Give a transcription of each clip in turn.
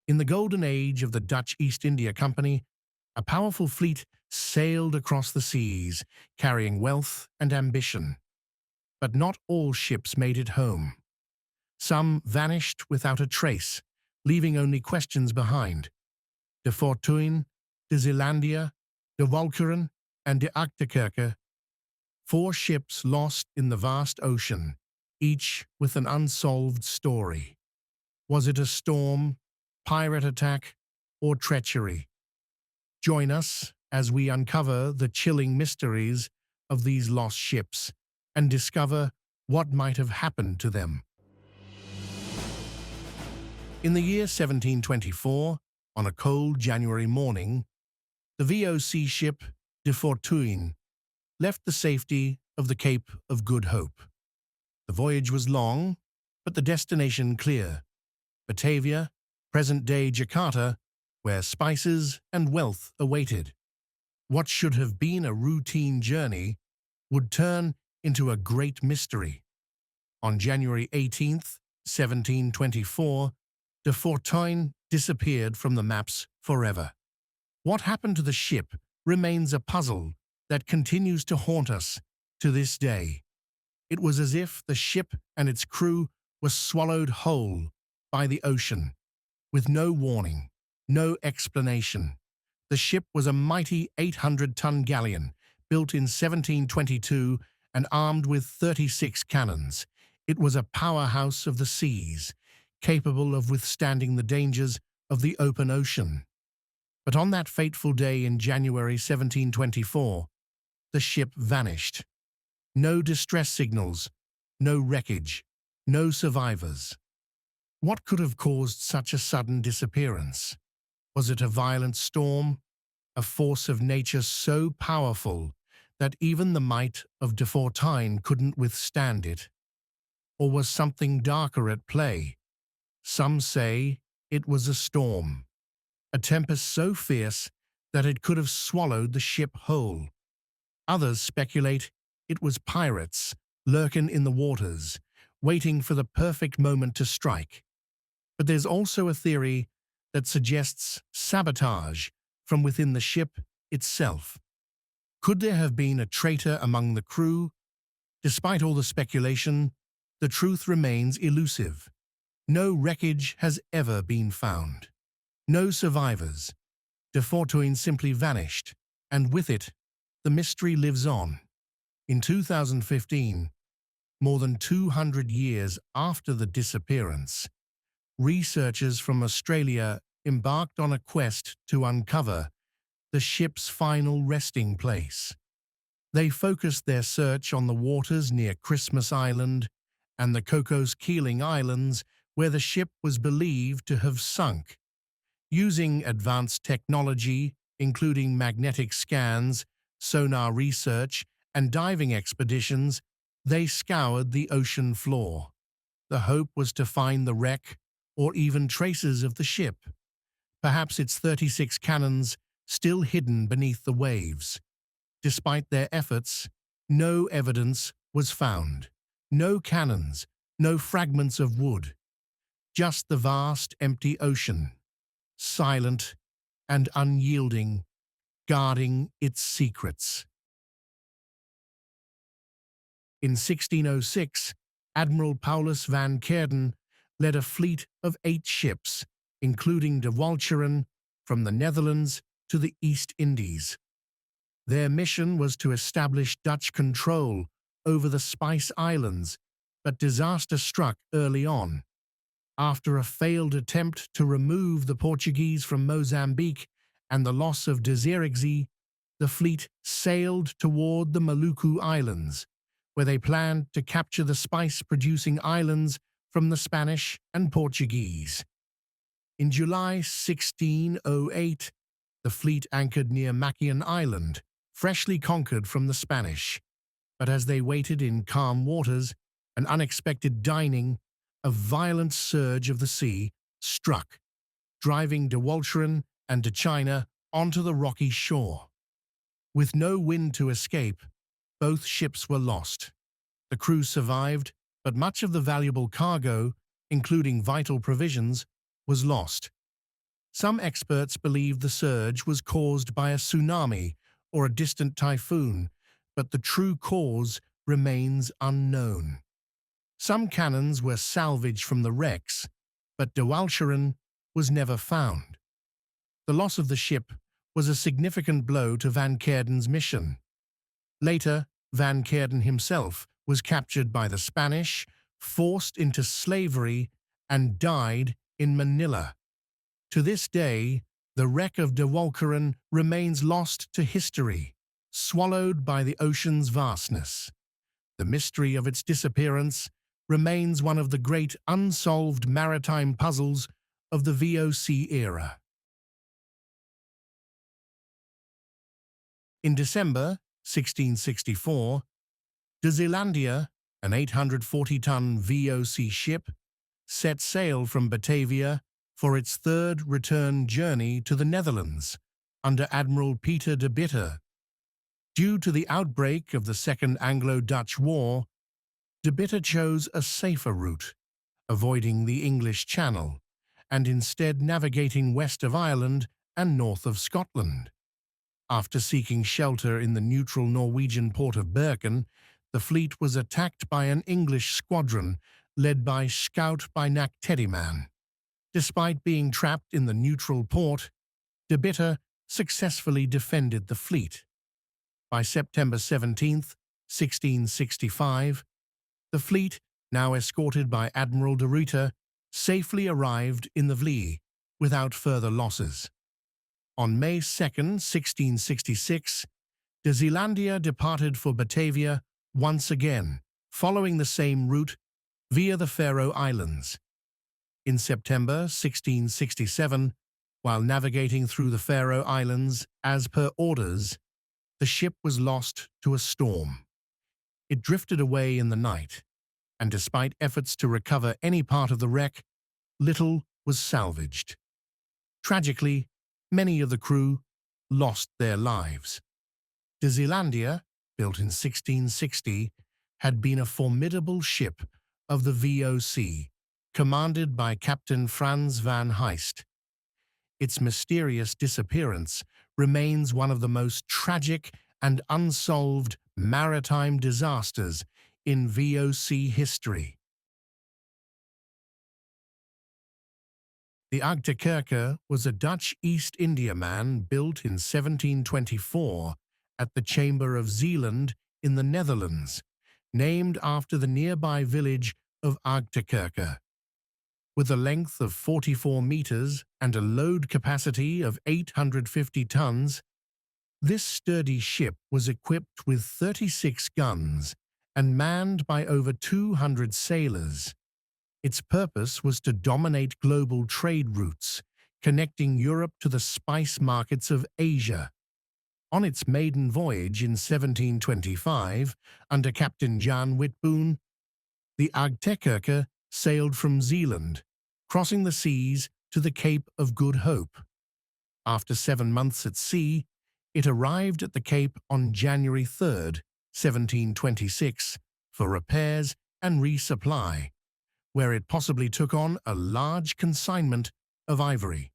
In the golden age of the Dutch East India Company, a powerful fleet sailed across the seas, carrying wealth and ambition. But not all ships made it home. Some vanished without a trace, leaving only questions behind. De Fortuyn, de Zeelandia, de Walcheren, and de Aagtekerke, 4 ships lost in the vast ocean, each with an unsolved story. Was it a storm, pirate attack, or treachery? Join us as we uncover the chilling mysteries of these lost ships and discover what might have happened to them. In the year 1724, on a cold January morning, the VOC ship de Fortuyn left the safety of the Cape of Good Hope. The voyage was long, but the destination clear: Batavia, present-day Jakarta, where spices and wealth awaited. What should have been a routine journey would turn into a great mystery. On January 18th, 1724, de Fortuyn disappeared from the maps forever. What happened to the ship remains a puzzle that continues to haunt us to this day. It was as if the ship and its crew were swallowed whole by the ocean, with no warning, no explanation. The ship was a mighty 800-ton galleon, built in 1722 and armed with 36 cannons. It was a powerhouse of the seas, capable of withstanding the dangers of the open ocean. But on that fateful day in January 1724, the ship vanished. No distress signals, no wreckage, no survivors. What could have caused such a sudden disappearance? Was it a violent storm, a force of nature so powerful that even the might of de Fortuyn couldn't withstand it? Or was something darker at play? Some say it was a storm, a tempest so fierce that it could have swallowed the ship whole. Others speculate it was pirates lurking in the waters, waiting for the perfect moment to strike. But there's also a theory that suggests sabotage from within the ship itself. Could there have been a traitor among the crew? Despite all the speculation, the truth remains elusive. No wreckage has ever been found. No survivors. De Fortuyn simply vanished, and with it, the mystery lives on. In 2015, more than 200 years after the disappearance, researchers from Australia embarked on a quest to uncover the ship's final resting place. They focused their search on the waters near Christmas Island and the Cocos Keeling Islands, where the ship was believed to have sunk. Using advanced technology, including magnetic scans, sonar research, and diving expeditions, they scoured the ocean floor. The hope was to find the wreck or even traces of the ship, perhaps its 36 cannons still hidden beneath the waves. Despite their efforts, no evidence was found. No cannons, no fragments of wood. Just the vast, empty ocean, silent and unyielding, guarding its secrets. In 1606, Admiral Paulus van Keerden led a fleet of 8 ships, including de Walcheren, from the Netherlands to the East Indies. Their mission was to establish Dutch control over the Spice Islands, but disaster struck early on. After a failed attempt to remove the Portuguese from Mozambique and the loss of Disappearance, the fleet sailed toward the Maluku Islands, where they planned to capture the spice-producing islands from the Spanish and Portuguese. In July 1608, the fleet anchored near Makian Island, freshly conquered from the Spanish. But as they waited in calm waters, an unexpected dining, a violent surge of the sea struck, driving de Walcheren and de China onto the rocky shore. With no wind to escape, both ships were lost. The crew survived, but much of the valuable cargo, including vital provisions, was lost. Some experts believe the surge was caused by a tsunami or a distant typhoon, but the true cause remains unknown. Some cannons were salvaged from the wrecks, but de Walcheren was never found. The loss of the ship was a significant blow to Van Caerden's mission. Later, Van Caerden himself was captured by the Spanish, forced into slavery, and died in Manila. To this day, the wreck of de Walcheren remains lost to history, swallowed by the ocean's vastness. The mystery of its disappearance remains one of the great unsolved maritime puzzles of the VOC era. In December 1664, the Zeelandia, an 840-ton VOC ship, set sail from Batavia for its third return journey to the Netherlands under Admiral Peter de Bitter. Due to the outbreak of the Second Anglo-Dutch War, de Bitter chose a safer route, avoiding the English Channel, and instead navigating west of Ireland and north of Scotland. After seeking shelter in the neutral Norwegian port of Bergen, the fleet was attacked by an English squadron led by Scout by Aagtekerke. Despite being trapped in the neutral port, de Bitter successfully defended the fleet. By September 17, 1665, the fleet, now escorted by Admiral de Ruyter, safely arrived in the Vlie without further losses. On May 2, 1666, de Zeelandia departed for Batavia once again, following the same route via the Faroe Islands. In September 1667, while navigating through the Faroe Islands as per orders, the ship was lost to a storm. It drifted away in the night, and despite efforts to recover any part of the wreck, little was salvaged. Tragically, many of the crew lost their lives. De Zeelandia, built in 1660, had been a formidable ship of the VOC, commanded by Captain Frans van Heist. Its mysterious disappearance remains one of the most tragic and unsolved maritime disasters in VOC history. The Aagtekerke was a Dutch East Indiaman built in 1724 at the Chamber of Zeeland in the Netherlands, named after the nearby village of Aagtekerke. With a length of 44 meters and a load capacity of 850 tons, this sturdy ship was equipped with 36 guns and manned by over 200 sailors. Its purpose was to dominate global trade routes, connecting Europe to the spice markets of Asia. On its maiden voyage in 1725, under Captain Jan Witboon, the Aagtekerke sailed from Zeeland, crossing the seas to the Cape of Good Hope. After 7 months at sea, it arrived at the Cape on January 3, 1726, for repairs and resupply, where it possibly took on a large consignment of ivory.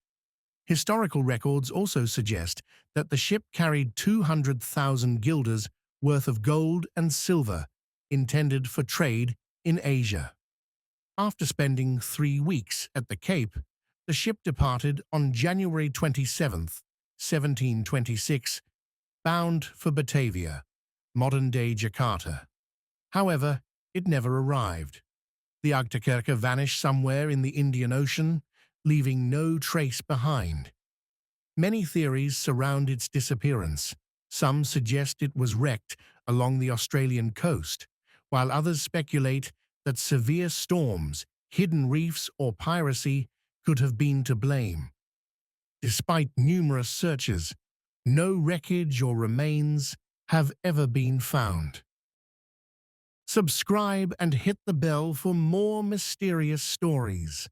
Historical records also suggest that the ship carried 200,000 guilders worth of gold and silver intended for trade in Asia. After spending 3 weeks at the Cape, the ship departed on January 27, 1726, bound for Batavia, modern-day Jakarta. However, it never arrived. The Aagtekerke vanished somewhere in the Indian Ocean, leaving no trace behind. Many theories surround its disappearance. Some suggest it was wrecked along the Australian coast, while others speculate that severe storms, hidden reefs, or piracy could have been to blame. Despite numerous searches, no wreckage or remains have ever been found. Subscribe and hit the bell for more mysterious stories.